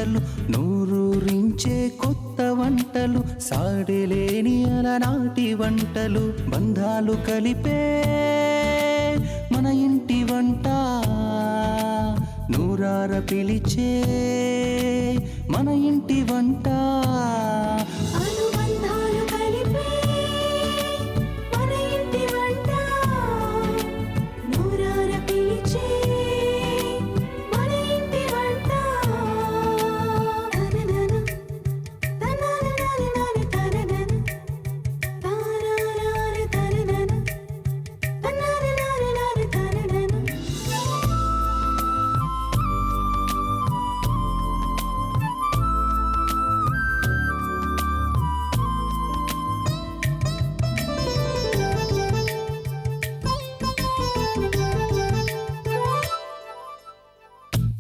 పంటలు నూరూరించే కొత్త వంటలు సాడెలేని అలనాటి వంటలు బంధాలు కలిపే మన ఇంటి వంట నూరార పిలిచే మన ఇంటి వంట అనుబంధాలు కలిపే మన ఇంటి వంట నూరార పిలిచే మన ఇంటి వంట తననన తననన తారారార తననన తననన తననన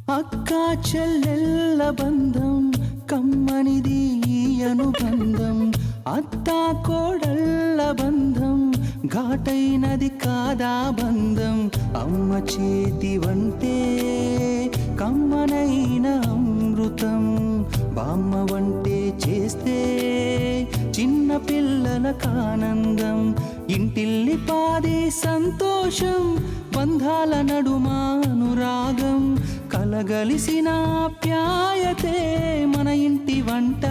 అక్కా చెల్లెళ్ళ బంధం కమ్మనిది ఈ అనుబంధం అత్తా కోడళ్ళ బంధం ఘాటైనది కాదా బంధం అమ్మ చేతి వంటే కమ్మనైన అమృతం బామ్మ వంటే చేస్తే చిన్న పిల్లలకు ఆనందం ఇంటిల్లి పాదే సంతోషం బంధాల నడుమ అనురాగం కలగలిసిన ఆప్యాయతే మన ఇంటి వంట